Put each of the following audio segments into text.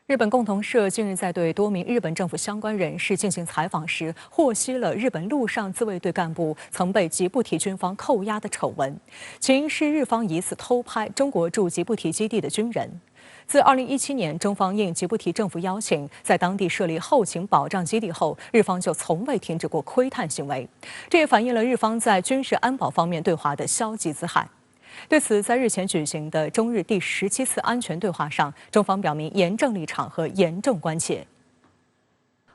日本共同社近日在对多名日本政府相关人士进行采访时，获悉了日本陆上自卫队干部曾被吉布提军方扣押的丑闻，起因是日方疑似偷拍中国驻吉布提基地的军人。自2017年中方应吉布提政府邀请，在当地设立后勤保障基地后，日方就从未停止过窥探行为，这也反映了日方在军事安保方面对华的消极姿态。对此，在日前举行的中日第17次安全对话上，中方表明严正立场和严重关切。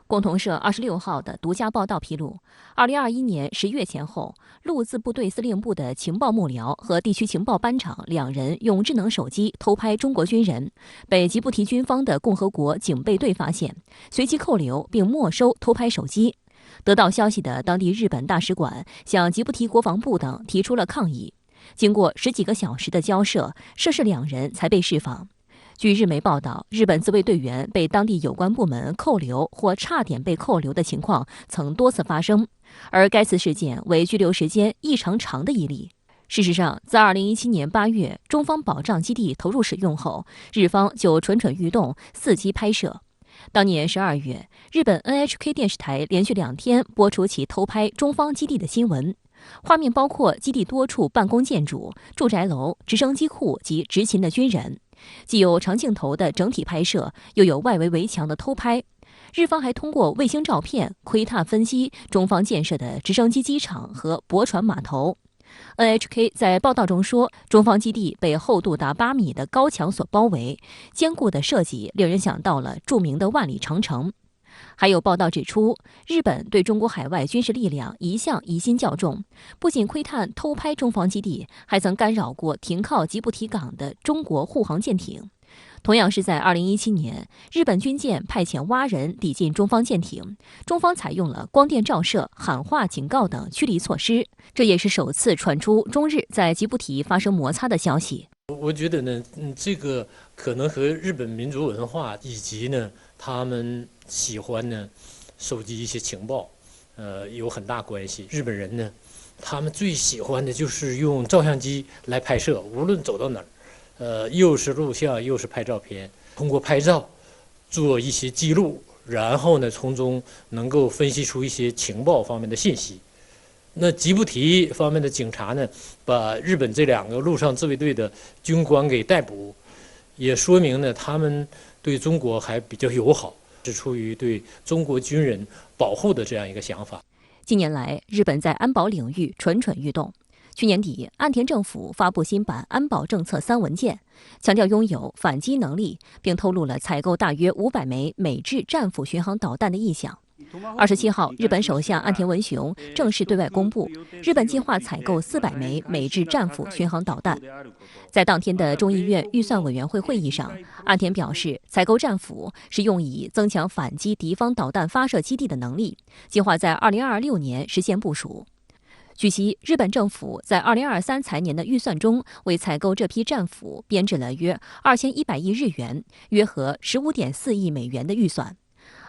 共同社26号的独家报道披露，2021年10月前后，陆自部队司令部的情报幕僚和地区情报班长2人用智能手机偷拍中国军人，被吉布提军方的共和国警备队发现，随即扣留并没收偷拍手机。得到消息的当地日本大使馆向吉布提国防部等提出了抗议。经过10几个小时的交涉，涉事2人才被释放。据日媒报道，日本自卫队员被当地有关部门扣留或差点被扣留的情况曾多次发生，而该次事件为拘留时间异常长的一例。事实上，在2017年8月中方保障基地投入使用后，日方就蠢蠢欲动，伺机拍摄。当年12月，日本 NHK 电视台连续2天播出其偷拍中方基地的新闻。画面包括基地多处办公建筑、住宅楼、直升机库及执勤的军人，既有长镜头的整体拍摄，又有外围围墙的偷拍。日方还通过卫星照片窥探分析中方建设的直升机机场和驳船码头。NHK 在报道中说，中方基地被厚度达8米的高墙所包围，坚固的设计令人想到了著名的万里长城。还有报道指出，日本对中国海外军事力量一向疑心较重，不仅窥探偷拍中方基地，还曾干扰过停靠吉布提港的中国护航舰艇。同样是在2017年，日本军舰派遣蛙人抵近中方舰艇，中方采用了光电照射、喊话警告等驱离措施，这也是首次传出中日在吉布提发生摩擦的消息。我觉得呢，这个可能和日本民族文化以及呢他们喜欢呢收集一些情报，有很大关系。日本人呢，他们最喜欢的就是用照相机来拍摄，无论走到哪儿，又是录像又是拍照片，通过拍照做一些记录，然后呢从中能够分析出一些情报方面的信息。那吉布提方面的警察呢，把日本这2个陆上自卫队的军官给逮捕，也说明呢他们对中国还比较友好，是出于对中国军人保护的这样一个想法。近年来，日本在安保领域蠢蠢欲动。去年底，岸田政府发布新版安保政策3文件，强调拥有反击能力，并透露了采购大约500枚美制战斧巡航导弹的意向。27号，日本首相岸田文雄正式对外公布，日本计划采购400枚美制战斧巡航导弹。在当天的众议院预算委员会会议上，岸田表示，采购战斧是用以增强反击敌方导弹发射基地的能力，计划在2026年实现部署。据悉，日本政府在2023财年的预算中，为采购这批战斧编制了约2100亿日元，约合15.4亿美元的预算。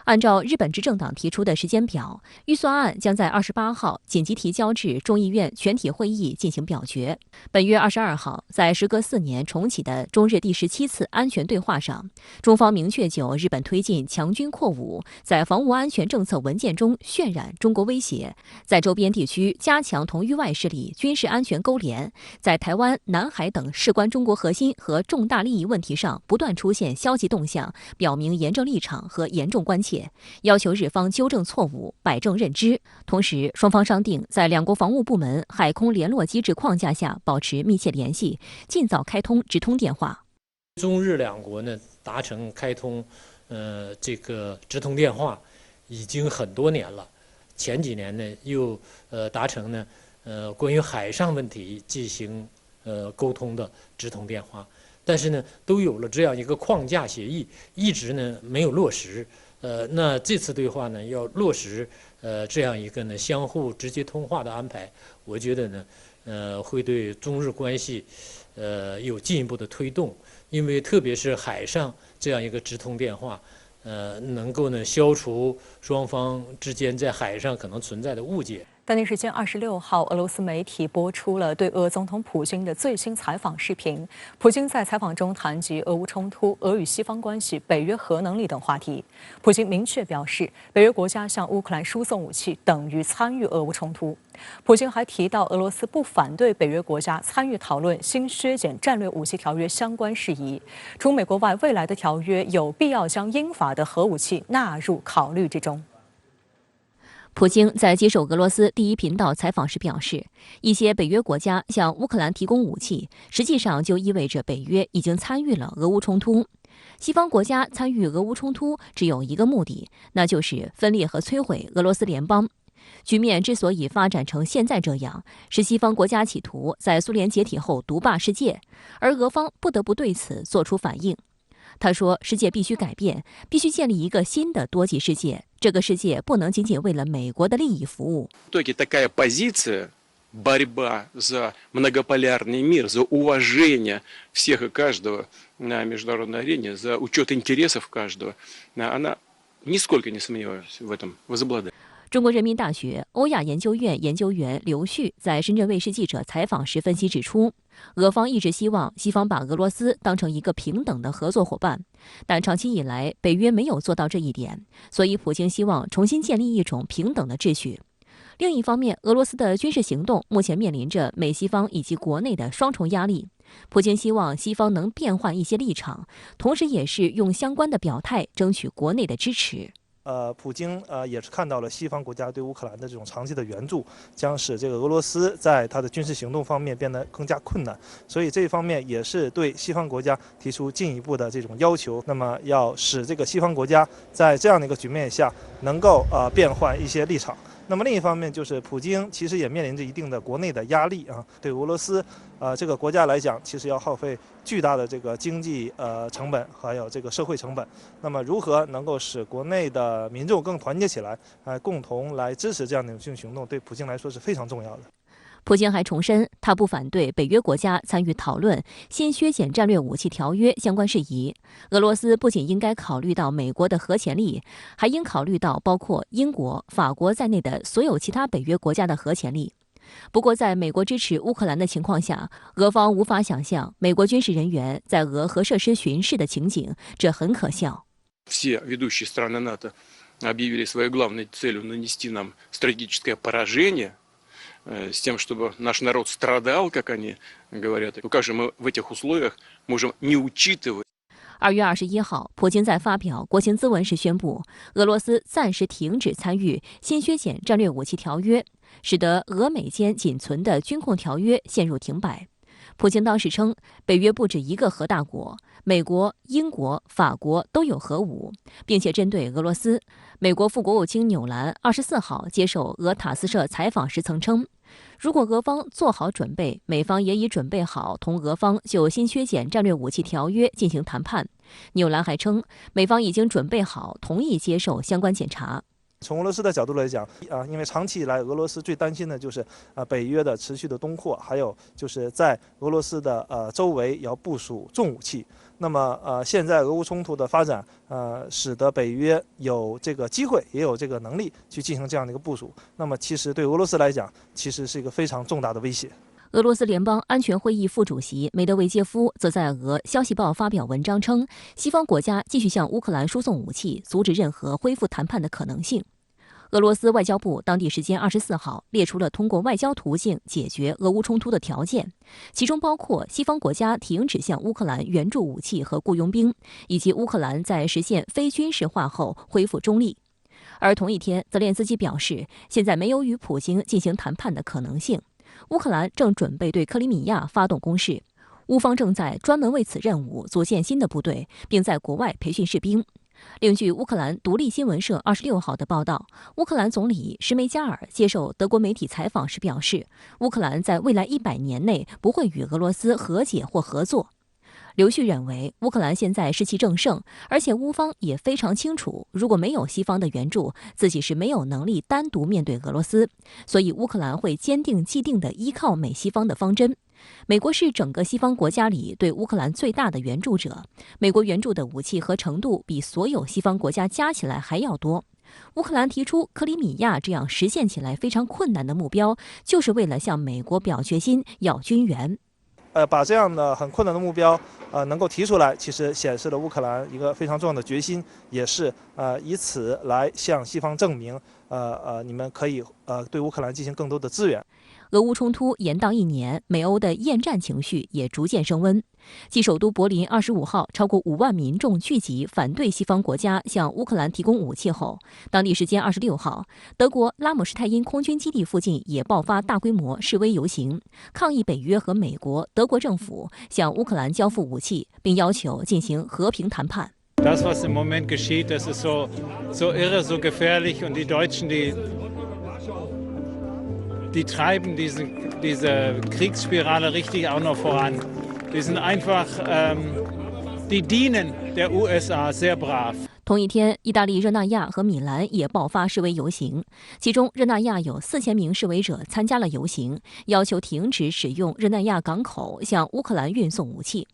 按照日本执政党提出的时间表，预算案将在28号紧急提交至众议院全体会议进行表决。本月22号，在时隔4年重启的中日第17次安全对话上，中方明确就日本推进强军扩武，在防务安全政策文件中渲染中国威胁，在周边地区加强同域外势力军事安全勾连，在台湾、南海等事关中国核心和重大利益问题上不断出现消极动向，表明严正立场和严重关切，要求日方纠正错误，摆正认知。同时，双方商定在2国防务部门海空联络机制框架下保持密切联系，尽早开通直通电话。中日2国呢达成开通这个直通电话已经很多年了，前几年呢又达成呢关于海上问题进行沟通的直通电话，但是呢都有了这样一个框架协议，一直呢没有落实。那这次对话呢，要落实这样一个呢相互直接通话的安排，我觉得呢，会对中日关系有进一步的推动，因为特别是海上这样一个直通电话，能够呢消除双方之间在海上可能存在的误解。当地时间26号，俄罗斯媒体播出了对俄总统普京的最新采访视频。普京在采访中谈及俄乌冲突、俄与西方关系、北约核能力等话题。普京明确表示，北约国家向乌克兰输送武器等于参与俄乌冲突。普京还提到，俄罗斯不反对北约国家参与讨论新削减战略武器条约相关事宜。除美国外，未来的条约有必要将英法的核武器纳入考虑之中。普京在接受俄罗斯第一频道采访时表示，一些北约国家向乌克兰提供武器，实际上就意味着北约已经参与了俄乌冲突。西方国家参与俄乌冲突只有一个目的，那就是分裂和摧毁俄罗斯联邦。局面之所以发展成现在这样，是西方国家企图在苏联解体后独霸世界，而俄方不得不对此做出反应。他说，世界必须改变，必须建立一个新的多极世界。这个世界不能仅仅为了美国的利益服务。Такая позиция, борьба за многополярный мир, за уважение всех и каждого на международной арене, за учет интересов каждого, она нисколько не сомневаюсь в этом возобладает. 中国人民大学欧亚研究院研究员刘旭在深圳卫视记者采访时分析指出，俄方一直希望西方把俄罗斯当成一个平等的合作伙伴，但长期以来北约没有做到这一点，所以普京希望重新建立一种平等的秩序。另一方面，俄罗斯的军事行动目前面临着美西方以及国内的双重压力，普京希望西方能变换一些立场，同时也是用相关的表态争取国内的支持。普京也是看到了西方国家对乌克兰的这种长期的援助，将使这个俄罗斯在它的军事行动方面变得更加困难，所以这一方面也是对西方国家提出进一步的这种要求。那么要使这个西方国家在这样的一个局面下能够变换一些立场。那么另一方面，就是普京其实也面临着一定的国内的压力啊，对俄罗斯这个国家来讲，其实要耗费巨大的这个经济成本，还有这个社会成本。那么如何能够使国内的民众更团结起来，共同来支持这样的军事行动，对普京来说是非常重要的。普京还重申，他不反对北约国家参与讨论新削减战略武器条约相关事宜。俄罗斯不仅应该考虑到美国的核潜力，还应考虑到包括英国、法国在内的所有其他北约国家的核潜力。不过，在美国支持乌克兰的情况下，俄方无法想象美国军事人员在俄核设施巡视的情景，这很可笑。Все ведущие страны НАТО объявили своей главной целью нанести нам стратегическое поражение. С тем, чтобы наш народ страдал, как они говорят. Как же мы в этих условиях можем не учитывать? 2月21号，普京在发表国情咨文时宣布，俄罗斯暂时停止参与新削减战略武器条约，使得俄美间仅存的军控条约陷入停摆。普京当时称，北约不止一个核大国，美国、英国、法国都有核武，并且针对俄罗斯。美国副国务卿纽兰24号接受俄塔斯社采访时曾称，如果俄方做好准备，美方也已准备好同俄方就新削减战略武器条约进行谈判。纽兰还称，美方已经准备好同意接受相关检查。从俄罗斯的角度来讲，因为长期以来俄罗斯最担心的就是北约的持续的东扩，还有就是在俄罗斯的周围要部署重武器。那么现在俄乌冲突的发展，使得北约有这个机会，也有这个能力去进行这样的一个部署。那么其实对俄罗斯来讲，其实是一个非常重大的威胁。俄罗斯联邦安全会议副主席梅德韦杰夫则在俄消息报发表文章称，西方国家继续向乌克兰输送武器，阻止任何恢复谈判的可能性。俄罗斯外交部当地时间24号列出了通过外交途径解决俄乌冲突的条件，其中包括西方国家停止向乌克兰援助武器和雇佣兵，以及乌克兰在实现非军事化后恢复中立。而同一天，泽连斯基表示，现在没有与普京进行谈判的可能性。乌克兰正准备对克里米亚发动攻势，乌方正在专门为此任务组建新的部队，并在国外培训士兵。另据乌克兰独立新闻社26号的报道，乌克兰总理什梅加尔接受德国媒体采访时表示，乌克兰在未来100年内不会与俄罗斯和解或合作。刘旭认为，乌克兰现在士气正盛，而且乌方也非常清楚，如果没有西方的援助，自己是没有能力单独面对俄罗斯，所以乌克兰会坚定既定地依靠美西方的方针。美国是整个西方国家里对乌克兰最大的援助者，美国援助的武器和程度比所有西方国家加起来还要多。乌克兰提出克里米亚这样实现起来非常困难的目标，就是为了向美国表决心要军援。把这样的很困难的目标，能够提出来，其实显示了乌克兰一个非常重要的决心，也是以此来向西方证明，你们可以对乌克兰进行更多的支援。俄乌冲突延宕1年，美欧的厌战情绪也逐渐升温。继首都柏林25号超过5万民众聚集反对西方国家向乌克兰提供武器后，当地时间26号，德国拉姆施泰因空军基地附近也爆发大规模示威游行，抗议北约和美国、德国政府向乌克兰交付武器，并要求进行和平谈判。Das, was im Moment geschieht, das ist so irre, so gefährlich, und die Deutschen, die treiben diese Kriegsspirale richtig auch noch voran. Die sind einfach, die dienen der USA sehr brav. 同一天，意大利热那亚和米兰也爆发示威游行，其中热那亚有4000名示威者参加了游行，要求停止使用热那亚港口向乌克兰运送武器。